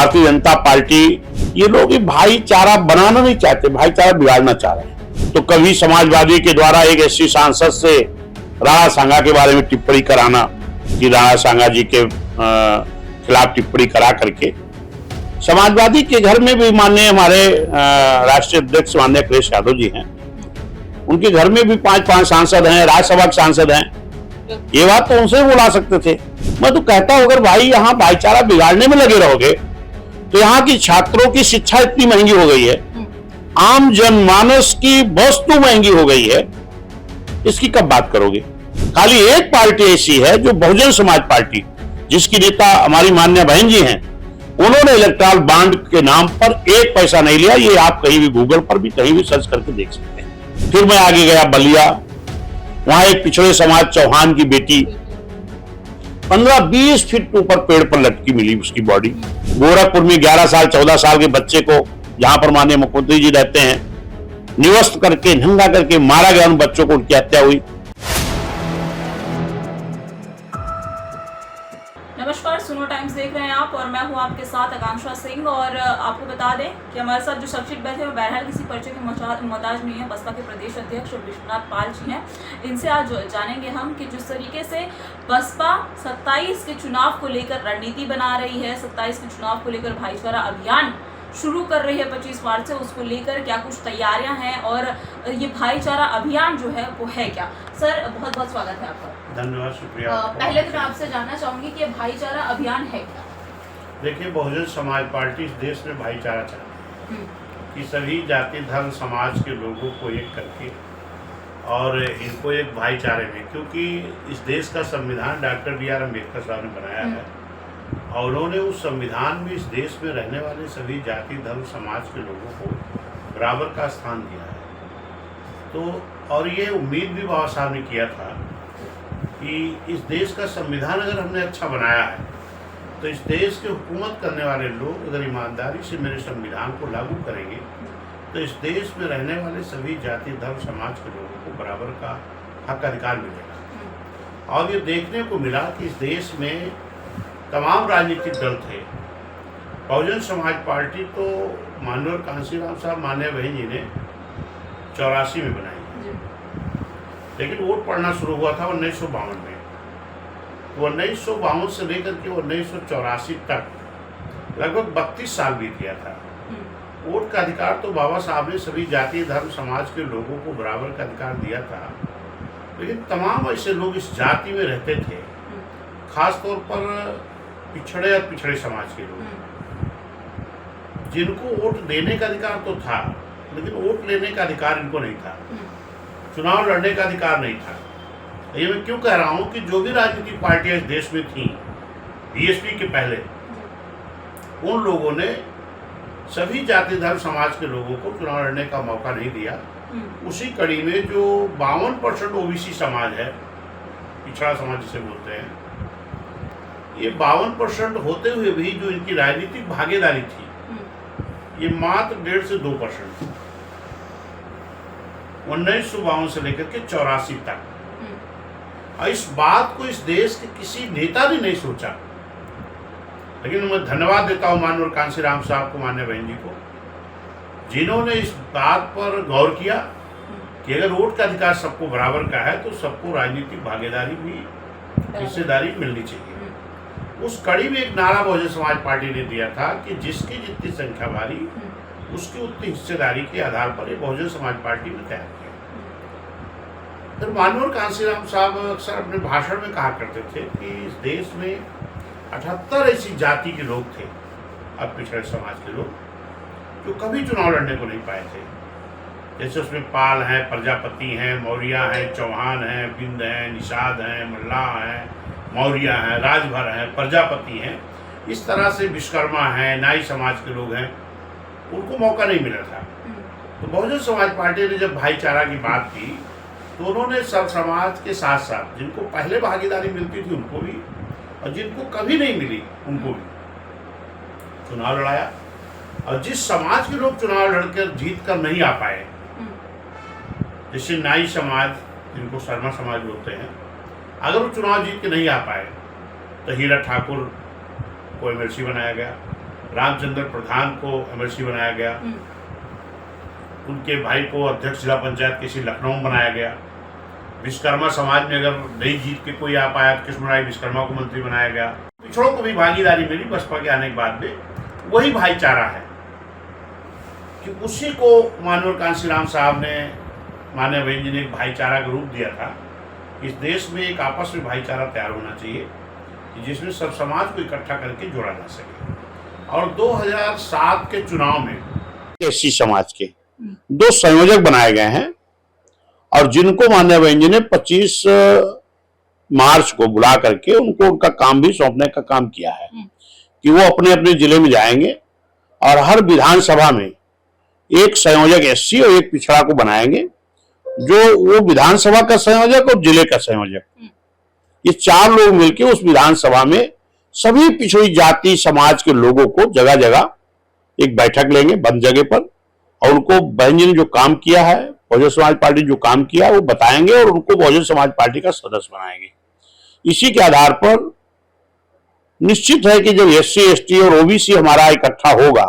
Bharatiya Janata party, ये लोग भाईचारा बनाना नहीं चाहते, भाईचारा बिगाड़ना चाह रहे हैं। तो कभी समाजवादी के द्वारा एक ऐसी सांसद से राणा सांगा के बारे में टिप्पणी कराना कि राणा सांगा जी के खिलाफ टिप्पणी करा करके, समाजवादी के घर में भी माननीय हमारे राष्ट्रीय अध्यक्ष माननीय अखिलेश यादव जी हैं, उनके घर में भी 5 सांसद हैं, राज्यसभा के सांसद हैं, ये बात तो उनसे बुला सकते थे। मैं तो कहता हूं, अगर भाई यहाँ भाईचारा बिगाड़ने में लगे रहोगे तो यहाँ की छात्रों की शिक्षा इतनी महंगी हो गई है, आम जनमानस की वस्तु महंगी हो गई है, इसकी कब बात करोगे? खाली एक पार्टी ऐसी है जो बहुजन समाज पार्टी, जिसकी नेता हमारी माननीय बहन जी हैं, उन्होंने इलेक्ट्रल बॉन्ड के नाम पर 1 पैसा नहीं लिया। ये आप कहीं भी गूगल पर भी कहीं भी सर्च करके देख सकते हैं। फिर मैं आगे गया बलिया, वहां एक पिछड़े समाज चौहान की बेटी 15-20 फीट ऊपर पेड़ पर लटकी मिली उसकी बॉडी। गोरखपुर में 11 साल 14 साल के बच्चे को, जहां पर माननीय मुख्यमंत्री जी रहते हैं, निवस्त करके नंगा करके मारा गया, उन बच्चों को उनकी हत्या हुई। नमस्कार, सुनो टाइम्स देख रहे हैं आप और मैं हूं आपके साथ आकांक्षा सिंह। और आपको बता दें कि हमारे साथ जो शख्सियत बैठे हैं बहरहाल किसी परिचय के मोहताज नहीं है, बसपा के प्रदेश अध्यक्ष विश्वनाथ पाल जी हैं। इनसे आज जानेंगे हम कि जिस तरीके से बसपा 27 के चुनाव को लेकर रणनीति बना रही है, 27 के चुनाव को लेकर भाईचारा अभियान शुरू कर रही है 25 मार्च से, उसको लेकर क्या कुछ तैयारियां हैं और ये भाईचारा अभियान जो है वो है क्या। सर, बहुत बहुत स्वागत है आपका। धन्यवाद, शुक्रिया। पहले तो मैं आपसे जानना चाहूंगी कि भाईचारा अभियान है क्या। देखिए, बहुजन समाज पार्टी इस देश में भाईचारा चाहती है कि सभी जाति धर्म समाज के लोगों को एक करके और इनको एक भाईचारे में, क्योंकि इस देश का संविधान डॉक्टर B.R. अम्बेडकर साहब ने बनाया है और उन्होंने उस संविधान में इस देश में रहने वाले सभी जाति धर्म समाज के लोगों को बराबर का स्थान दिया है। तो और ये उम्मीद भी बाबा साहब ने किया था कि इस देश का संविधान अगर हमने अच्छा बनाया है तो इस देश के हुकूमत करने वाले लोग अगर ईमानदारी से मेरे संविधान को लागू करेंगे तो इस देश में रहने वाले सभी जाति धर्म समाज के लोगों को बराबर का हक अधिकार मिलेगा। और ये देखने को मिला कि इस देश में तमाम राजनीतिक दल थे। बहुजन समाज पार्टी तो माननीय कांशीराम साहब माननीय बहन जी ने 84 में बनाई, लेकिन वोट पड़ना शुरू हुआ था 1952 में। तो 1952 से लेकर के 1984 तक लगभग 32 साल बीत गया था। वोट का अधिकार तो बाबा साहब ने सभी जाति धर्म समाज के लोगों को बराबर का अधिकार दिया था, लेकिन तमाम ऐसे लोग इस जाति में रहते थे, खास तौर पर पिछड़े और पिछड़े समाज के लोग, जिनको वोट देने का अधिकार तो था लेकिन वोट लेने का अधिकार इनको नहीं था, चुनाव लड़ने का अधिकार नहीं था। ये मैं क्यों कह रहा हूँ कि जो भी राजनीतिक पार्टियां इस देश में थीं बीएसपी के पहले, उन लोगों ने सभी जाति धर्म समाज के लोगों को चुनाव लड़ने का मौका नहीं दिया। उसी कड़ी में जो 52% ओबीसी समाज है, पिछड़ा समाज जिसे बोलते हैं, ये 52% होते हुए भी जो इनकी राजनीतिक भागीदारी थी ये मात्र 1.5 से 2% थी 1952 से लेकर के 84 तक। और इस बात को इस देश के किसी नेता ने नहीं सोचा, लेकिन मैं धन्यवाद देता हूँ माननीय कांशीराम साहब को, माननीय बहन जी को, जिन्होंने इस बात पर गौर किया कि अगर वोट का अधिकार सबको बराबर का है तो सबको राजनीतिक भागीदारी भी, हिस्सेदारी मिलनी चाहिए। उस कड़ी में एक नारा बहुजन समाज पार्टी ने दिया था कि जिसकी जितनी संख्या भारी उसकी उतनी हिस्सेदारी के आधार पर ये बहुजन समाज पार्टी ने तैयार किया। फिर माननीय कांशीराम साहब अक्सर अपने भाषण में कहा करते थे कि इस देश में 78 ऐसी जाति के लोग थे, अब पिछड़े समाज के लोग, जो कभी चुनाव लड़ने को नहीं पाए थे। जैसे उसमें पाल हैं, प्रजापति हैं, मौर्य हैं, चौहान हैं, बिंद हैं, निषाद हैं, मल्लाह हैं, मौर्य हैं, राजभर हैं, प्रजापति हैं, इस तरह से विश्वकर्मा हैं, नाई समाज के लोग हैं, उनको मौका नहीं मिला था। तो बहुजन समाज पार्टी ने जब भाईचारा की बात की तो उन्होंने सब समाज के साथ साथ जिनको पहले भागीदारी मिलती थी उनको भी और जिनको कभी नहीं मिली उनको भी चुनाव लड़ाया। और जिस समाज के लोग चुनाव लड़कर जीत कर नहीं आ पाए, जैसे नाई समाज जिनको शर्मा समाज बोलते हैं, अगर वो चुनाव जीत के नहीं आ पाए तो हीरा ठाकुर को एमएलसी बनाया गया, रामचंद्र प्रधान को एमएलसी बनाया गया, उनके भाई को अध्यक्ष जिला पंचायत किसी लखनऊ में बनाया गया। विश्वकर्मा समाज में अगर नई जीत के कोई आ पाया तो कृष्णराय विश्वकर्मा को मंत्री बनाया गया। पिछड़ों को भी भागीदारी मिली बसपा के आने के बाद में। वही भाईचारा है कि उसी को माननीय कांशीराम साहब ने, माननीय बहन जी ने एक भाईचारा का रूप दिया था। इस देश में एक आपस में भाईचारा तैयार होना चाहिए जिसमें सब समाज को इकट्ठा करके जोड़ा जा सके। और 2007 के चुनाव में एससी समाज के 2 संयोजक बनाए गए हैं और जिनको माननीय बहन जी ने 25 मार्च को बुला करके उनको उनका काम भी सौंपने का काम किया है कि वो अपने अपने जिले में जाएंगे और हर विधानसभा में एक संयोजक एससी और एक पिछड़ा को बनाएंगे, जो वो विधानसभा का संयोजक और जिले का संयोजक, ये 4 लोग मिलकर उस विधानसभा में सभी पिछड़ी जाति समाज के लोगों को जगह जगह एक बैठक लेंगे बंद जगह पर और उनको बहन जी ने जो काम किया है, बहुजन समाज पार्टी जो काम किया है वो बताएंगे और उनको बहुजन समाज पार्टी का सदस्य बनाएंगे। इसी के आधार पर निश्चित है कि जब एससी एसटी और ओबीसी हमारा इकट्ठा होगा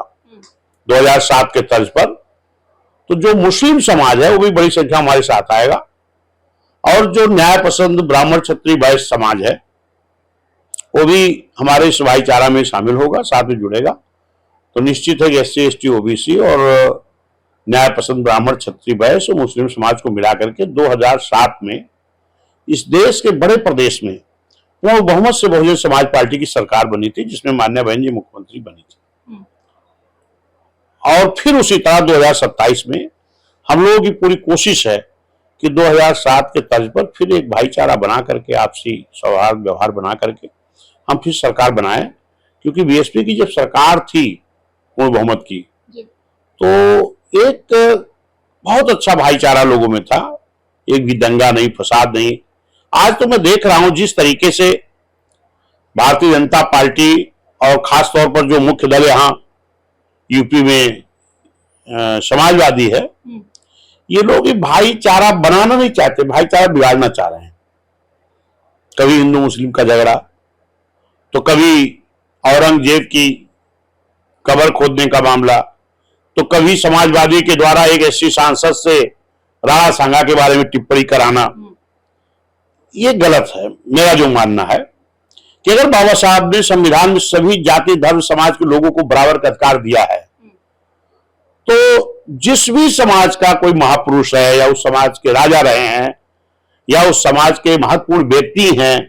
2007 के तर्ज पर, तो जो मुस्लिम समाज है वो भी बड़ी संख्या हमारे साथ आएगा और जो न्याय पसंद ब्राह्मण क्षत्रिय वैश्य समाज है वो भी हमारे इस भाईचारा में शामिल होगा, साथ में जुड़ेगा। तो निश्चित है कि एससी एसटी ओबीसी और न्याय पसंद ब्राह्मण क्षत्रिय वैश्य और मुस्लिम समाज को मिला करके 2007 में इस देश के बड़े प्रदेश में पूर्ण बहुमत से बहुजन समाज पार्टी की सरकार बनी थी, जिसमें माननीय बहन जी मुख्यमंत्री बनी थी। और फिर उसी तरह 2027 में हम लोगों की पूरी कोशिश है कि 2007 के तर्ज पर फिर एक भाईचारा बना करके, आपसी सौहार्द व्यवहार बना करके हम फिर सरकार बनाए, क्योंकि बीएसपी की जब सरकार थी पूर्ण बहुमत की तो एक बहुत अच्छा भाईचारा लोगों में था, एक भी दंगा नहीं, फसाद नहीं। आज तो मैं देख रहा हूं जिस तरीके से भारतीय जनता पार्टी और खास तौर पर जो मुख्य दल यहाँ यूपी में समाजवादी है, ये लोग भाईचारा बनाना नहीं चाहते, भाईचारा बिगाड़ना चाह रहे हैं। कभी हिंदू मुस्लिम का झगड़ा, तो कभी औरंगजेब की कब्र खोदने का मामला, तो कभी समाजवादी के द्वारा एक एससी सांसद से राणा सांगा के बारे में टिप्पणी कराना। ये गलत है। मेरा जो मानना है कि अगर बाबा साहब ने संविधान में सभी जाति धर्म समाज के लोगों को बराबर का अधिकार दिया है, तो जिस भी समाज का कोई महापुरुष है या उस समाज के राजा रहे हैं या उस समाज के महत्वपूर्ण व्यक्ति हैं,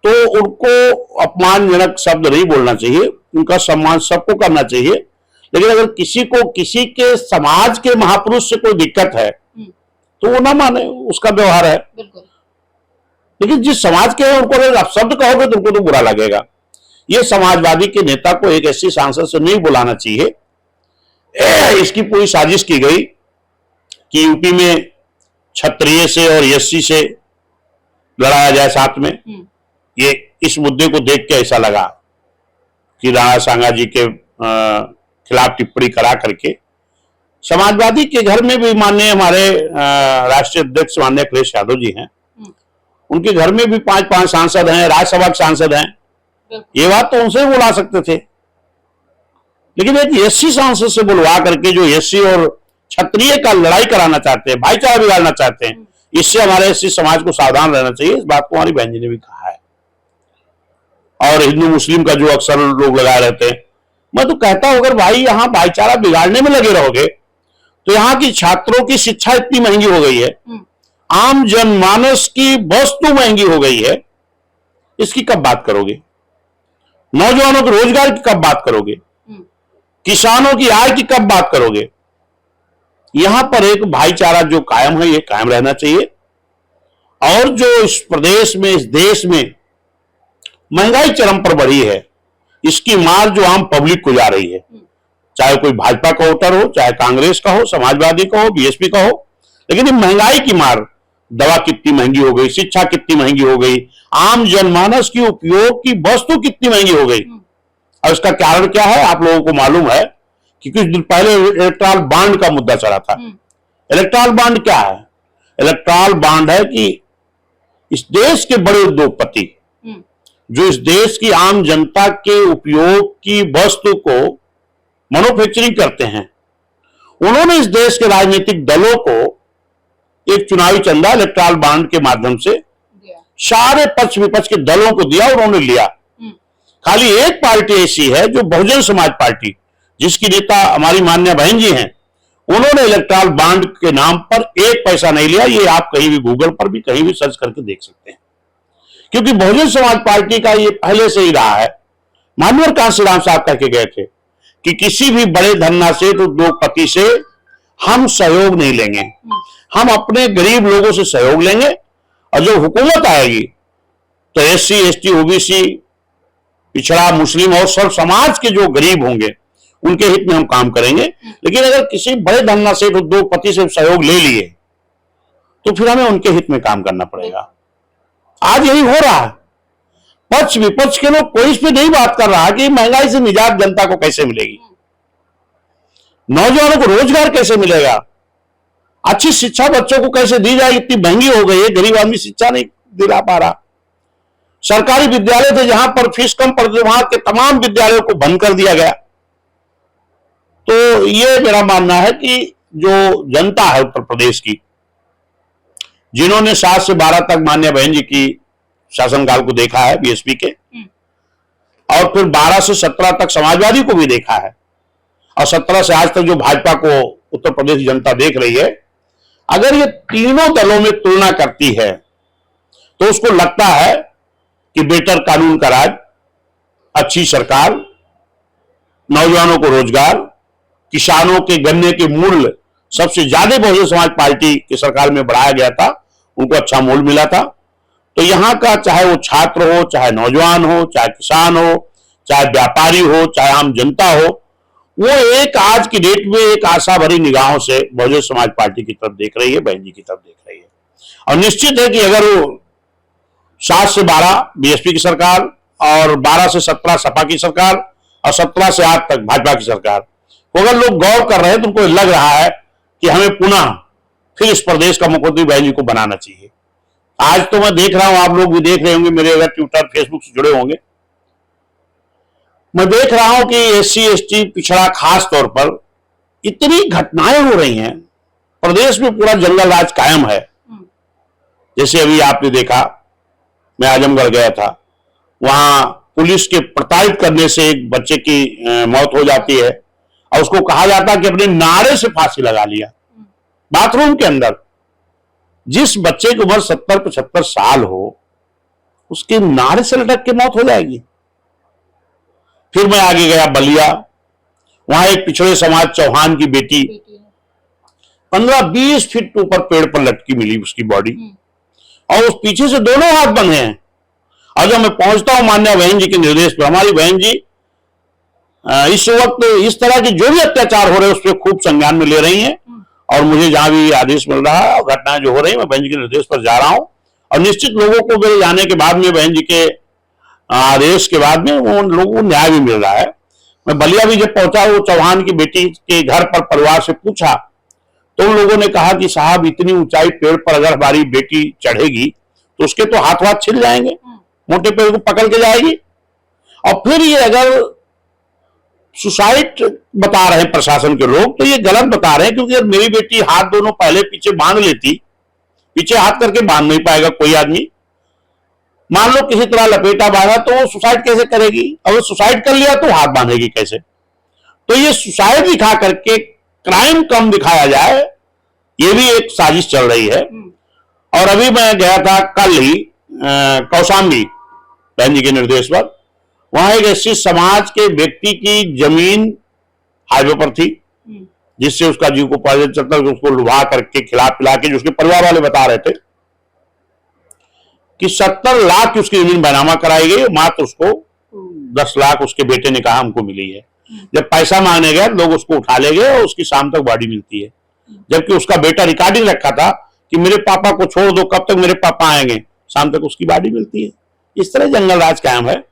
तो उनको अपमानजनक शब्द नहीं बोलना चाहिए, उनका सम्मान सबको करना चाहिए। लेकिन अगर किसी को किसी के समाज के महापुरुष से कोई दिक्कत है तो वो ना माने, उसका व्यवहार है। लेकिन जिस समाज के हैं उनको अगर आप शब्द कहोगे तो उनको तो बुरा लगेगा। ये समाजवादी के नेता को एक ऐसी सांसद से नहीं बुलाना चाहिए। इसकी पूरी साजिश की गई कि यूपी में क्षत्रिय से और एससी से लड़ाया जाए साथ में। ये इस मुद्दे को देख के ऐसा लगा कि राणा सांगा जी के खिलाफ टिप्पणी करा करके समाजवादी के घर में भी माननीय हमारे राष्ट्रीय अध्यक्ष माननीय अखिलेश यादव जी हैं, उनके घर में भी 5 सांसद हैं, राज्यसभा के सांसद हैं। ये बात तो उनसे बुला सकते थे, लेकिन एक एससी सांसद से बुलवा करके जो एससी और क्षत्रिय का लड़ाई कराना चाहते हैं, भाईचारा बिगाड़ना चाहते हैं, इससे हमारे एससी समाज को सावधान रहना चाहिए। इस बात को हमारी बहन जी ने भी कहा है। और हिंदू मुस्लिम का जो अक्सर लोग लगाए रहते हैं, मैं तो कहता हूं अगर भाई यहां भाईचारा बिगाड़ने में लगे रहोगे तो यहाँ की छात्रों की शिक्षा इतनी महंगी हो गई है, आम जनमानस की वस्तु महंगी हो गई है, इसकी कब बात करोगे? नौजवानों के रोजगार की कब बात करोगे? किसानों की आय की कब बात करोगे? यहां पर एक भाईचारा जो कायम है, ये कायम रहना चाहिए। और जो इस प्रदेश में, इस देश में महंगाई चरम पर बढ़ी है, इसकी मार जो आम पब्लिक को जा रही है, चाहे कोई भाजपा का वोटर हो, चाहे कांग्रेस का हो, समाजवादी का हो, बीएसपी का हो, लेकिन ये महंगाई की मार, दवा कितनी महंगी हो गई, शिक्षा कितनी महंगी हो गई, आम जनमानस की उपयोग की वस्तु कितनी महंगी हो गई। और इसका कारण क्या है? आप लोगों को मालूम है कि कुछ दिन पहले इलेक्ट्रल बॉन्ड का मुद्दा चला था। इलेक्ट्रल बॉन्ड क्या है? इलेक्ट्रल बॉन्ड है कि इस देश के बड़े उद्योगपति जो इस देश की आम जनता के उपयोग की वस्तु को मैन्युफैक्चरिंग करते हैं, उन्होंने इस देश के राजनीतिक दलों को एक चुनावी चंदा इलेक्ट्रल बॉन्ड के माध्यम से सारे पक्ष विपक्ष के दलों को दिया, उन्होंने लिया। खाली एक पार्टी ऐसी है जो बहुजन समाज पार्टी, जिसकी नेता हमारी मान्य बहन जी हैं, उन्होंने इलेक्ट्रल बॉन्ड के नाम पर एक पैसा नहीं लिया। ये आप कहीं भी गूगल पर भी कहीं भी सर्च करके देख सकते हैं, क्योंकि बहुजन समाज पार्टी का ये पहले से ही रहा है। माननीय कांशीराम साहब कह के गए थे कि किसी भी बड़े धन्ना से तो उद्योगपति से हम सहयोग नहीं लेंगे, हम अपने गरीब लोगों से सहयोग लेंगे, और जब हुकूमत आएगी तो SC ST OBC पिछड़ा मुस्लिम और सब समाज के जो गरीब होंगे उनके हित में हम काम करेंगे। लेकिन अगर किसी बड़े धन्ना सेठ उद्योगपति से सहयोग ले लिए तो फिर हमें उनके हित में काम करना पड़ेगा। आज यही हो रहा है। पक्ष विपक्ष के लोग कोई इस पे नहीं बात कर रहा कि महंगाई से निजात जनता को कैसे मिलेगी, नौजवानों को रोजगार कैसे मिलेगा, अच्छी शिक्षा बच्चों को कैसे दी जाएगी। इतनी महंगी हो गई है, गरीब आदमी शिक्षा नहीं दिला पा रहा। सरकारी विद्यालय थे जहां पर फीस कम पड़ती, वहां के तमाम विद्यालयों को बंद कर दिया गया। तो ये मेरा मानना है कि जो जनता है उत्तर प्रदेश की, जिन्होंने 7 से 12 तक मान्य बहन जी की शासनकाल को देखा है BSP के, और फिर 12 से 17 तक समाजवादी को भी देखा है, और 17 से आज तक जो भाजपा को उत्तर प्रदेश की जनता देख रही है, अगर ये तीनों दलों में तुलना करती है तो उसको लगता है कि बेटर कानून का राज, अच्छी सरकार, नौजवानों को रोजगार, किसानों के गन्ने के मूल्य सबसे ज्यादा बहुजन समाज पार्टी की सरकार में बढ़ाया गया था, उनको अच्छा मूल्य मिला था। तो यहां का चाहे वो छात्र हो, चाहे नौजवान हो, चाहे किसान हो, चाहे व्यापारी हो, चाहे आम जनता हो, वो एक आज की डेट में एक आशा भरी निगाहों से बहुजन समाज पार्टी की तरफ देख रही है, बहन जी की तरफ देख रही है। और निश्चित है कि अगर वो 7 से 12 BSP की सरकार, और 12 से 17 सपा की सरकार, और 17 से 8 तक भाजपा की सरकार, तो अगर लोग गौर कर रहे हैं तो उनको लग रहा है कि हमें पुनः फिर इस प्रदेश का मुख्यमंत्री बहन जी को बनाना चाहिए। आज तो मैं देख रहा हूं, आप लोग भी देख रहे होंगे, मेरे अगर ट्विटर फेसबुक से जुड़े होंगे, मैं देख रहा हूं कि SC ST पिछड़ा खास तौर पर इतनी घटनाएं हो रही हैं, प्रदेश में पूरा जंगल राज कायम है। जैसे अभी आपने देखा, मैं आजमगढ़ गया था, वहां पुलिस के प्रताड़ित करने से एक बच्चे की मौत हो जाती है, और उसको कहा जाता है कि अपने नारे से फांसी लगा लिया बाथरूम के अंदर। जिस बच्चे की उम्र 70-75 साल हो, उसके नारे से लटक के मौत हो जाएगी। फिर मैं आगे गया बलिया, वहां एक पिछड़े समाज चौहान की बेटी 15-20 फीट ऊपर पेड़ पर लटकी मिली उसकी बॉडी, और उस पीछे से दोनों हाथ बंधे हैं। और जब मैं पहुंचता हूं मान्य बहन जी के निर्देश पर, हमारी बहन जी इस वक्त इस तरह की जो भी अत्याचार हो रहे हैं उस पर खूब संज्ञान में ले रही हैं, और मुझे जहां भी आदेश मिल रहा है और घटनाएं जो हो रही है, मैं बहन जी के निर्देश पर जा रहा हूं। और निश्चित लोगों को मेरे जाने के बाद में, बहन जी के आदेश के बाद में, उन लोगों को न्याय भी मिल रहा है। मैं बलिया भी जब पहुंचा, वो चौहान की बेटी के घर पर परिवार से पूछा तो उन लोगों ने कहा कि साहब, इतनी ऊंचाई पेड़ पर अगर हमारी बेटी चढ़ेगी तो उसके तो हाथ वाथ छिल जाएंगे, मोटे पेड़ को पकड़ के जाएगी। और फिर ये अगर सुसाइड बता रहे हैं प्रशासन के लोग, तो ये गलत बता रहे हैं, क्योंकि अगर मेरी बेटी हाथ दोनों पहले पीछे बांध लेती, पीछे हाथ करके बांध नहीं पाएगा कोई आदमी, मान लो किसी तरह लपेटा बांधा, तो वो सुसाइड कैसे करेगी? अगर सुसाइड कर लिया तो हाथ बांधेगी कैसे? तो ये सुसाइड दिखा करके क्राइम कम दिखाया जाए, ये भी एक साजिश चल रही है। और अभी मैं गया था कल ही कौशाम्बी, बहन जी के निर्देश पर, वहां एक ऐसी समाज के व्यक्ति की जमीन हाईवे पर थी, जिससे उसका जीव को पता चलता, उसको लुभा करके खिला पिला के, जो उसके परिवार वाले बता रहे थे कि 70 लाख की उसकी जमीन बैनामा कराई गई, मात्र उसको 10 लाख उसके बेटे ने कहा हमको मिली है। जब पैसा मांगने गए, लोग उसको उठा ले गए और उसकी शाम तक बॉडी मिलती है, जबकि उसका बेटा रिकॉर्डिंग रखा था कि मेरे पापा को छोड़ दो, कब तक मेरे पापा आएंगे, शाम तक उसकी बॉडी मिलती है। इस तरह जंगल राज कायम है।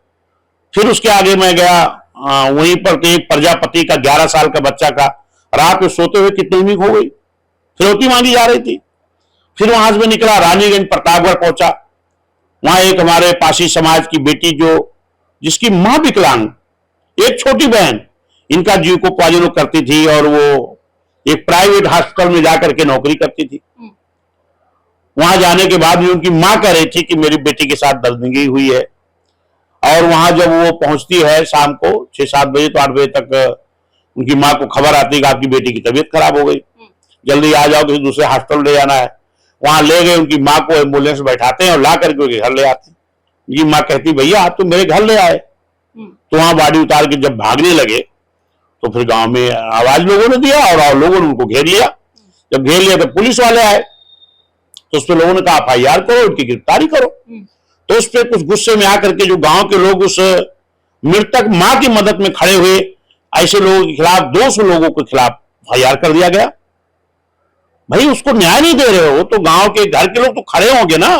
फिर उसके आगे मैं गया, वहीं पर एक प्रजापति का 11 साल का बच्चा का रात में सोते हुए किडनैपिंग हो गई, फिरौती मांगी जा रही थी। फिर वहां से मैं निकला, रानीगंज प्रतापगढ़ पहुंचा, वहां एक हमारे पासी समाज की बेटी जो जिसकी मां विकलांग, एक छोटी बहन, इनका जीविकोपार्जन करती थी और वो एक प्राइवेट हॉस्पिटल में जाकर के नौकरी करती थी। वहां जाने के बाद भी उनकी मां कह रही थी कि मेरी बेटी के साथ दरिंदगी हुई है। और वहां जब वो पहुंचती है शाम को 6-7 बजे तो 8 बजे तक उनकी मां को खबर आती है कि आपकी बेटी की तबीयत खराब हो गई, जल्दी आ जाओ, किसी दूसरे हॉस्पिटल ले जाना है। वहां ले गए, उनकी मां को एम्बुलेंस बैठाते हैं और ला करके उनके घर ले आते हैं। उनकी मां कहती भैया आप तो मेरे घर ले आए। तो वहां बाड़ी उतार के जब भागने लगे तो फिर गांव में आवाज लोगों ने दिया और लोगों ने उनको घेर लिया। जब घेर लिया तो पुलिस वाले आए तो उस पर लोगों ने कहा FIR करो, उनकी गिरफ्तारी करो। तो उस पर कुछ गुस्से में आकर के जो गांव के लोग उस मृतक मां की मदद में खड़े हुए, ऐसे लोगों के खिलाफ 200 लोगों के खिलाफ FIR कर दिया गया। भाई उसको न्याय नहीं दे रहे हो तो गांव के घर के लोग तो खड़े होंगे ना।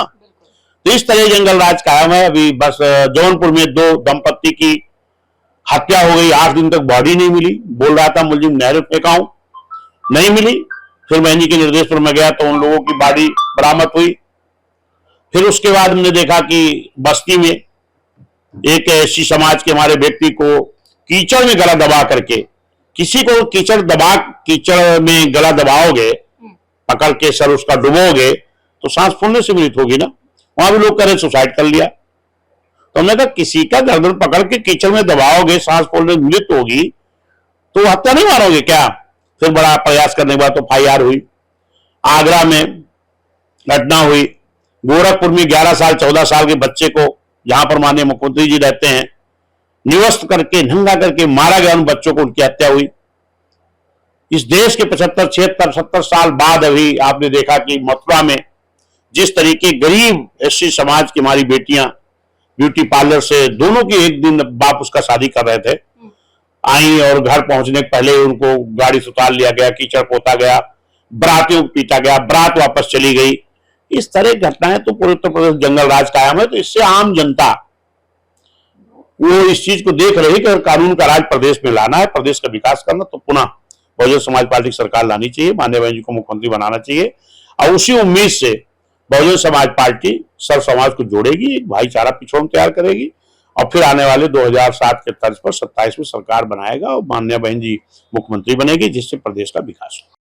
तो इस तरह जंगल राज कायम है। अभी बस जौनपुर में 2 दंपत्ति की हत्या हो गई, 8 दिन तक बॉडी नहीं मिली। बोल रहा था मुलजिम नहर फेंकाऊं, नहीं मिली। फिर बहन जी के निर्देश पर मैं गया तो उन लोगों की बॉडी बरामद हुई। फिर उसके बाद हमने देखा कि बस्ती में एक ऐसी समाज के हमारे व्यक्ति को कीचड़ में गला दबा करके, किसी को कीचड़ में गला दबाओगे, पकड़ के सर उसका डुबोगे तो सांस फूलने से मृत्यु होगी ना। वहां भी लोग करे सुसाइड कर लिया। तो हमने कहा किसी का गर्दन पकड़ के कीचड़ में दबाओगे, सांस फूलने से मृत्यु होगी तो हत्या नहीं मारोगे क्या? फिर बड़ा प्रयास करने के बाद तो FIR हुई। आगरा में घटना हुई, गोरखपुर में 11 साल 14 साल के बच्चे को, जहां पर माननीय मुख्यमंत्री जी रहते हैं, निवस्त करके नंगा करके मारा गया। उन बच्चों को उनकी हत्या हुई। इस देश के 75, 76, 70 साल बाद अभी आपने देखा कि मथुरा में जिस तरीके गरीब SC समाज की हमारी बेटियां ब्यूटी पार्लर से, दोनों की एक दिन बाप उसका शादी कर रहे थे, आई और घर पहुंचने के पहले उनको गाड़ी से उतार लिया गया, कीचड़ पोता गया, बरातियों को पीटा गया, बरात वापस चली गई। इस तरह की घटनाएं तो पूरे उत्तर प्रदेश जंगल राज कायम है। तो इससे आम जनता वो इस चीज को देख रही कि अगर कानून का राज प्रदेश में लाना है, प्रदेश का विकास करना, तो पुनः बहुजन समाज पार्टी की सरकार लानी चाहिए, माननीय बहन जी को मुख्यमंत्री बनाना चाहिए। और उसी उम्मीद से बहुजन समाज पार्टी सर्व समाज को जोड़ेगी, एक भाईचारा पिछड़ों तैयार करेगी और फिर आने वाले 2007 के तर्ज पर 27 में सरकार बनाएगा और माननीय बहन जी मुख्यमंत्री बनेगी, जिससे प्रदेश का विकास होगा।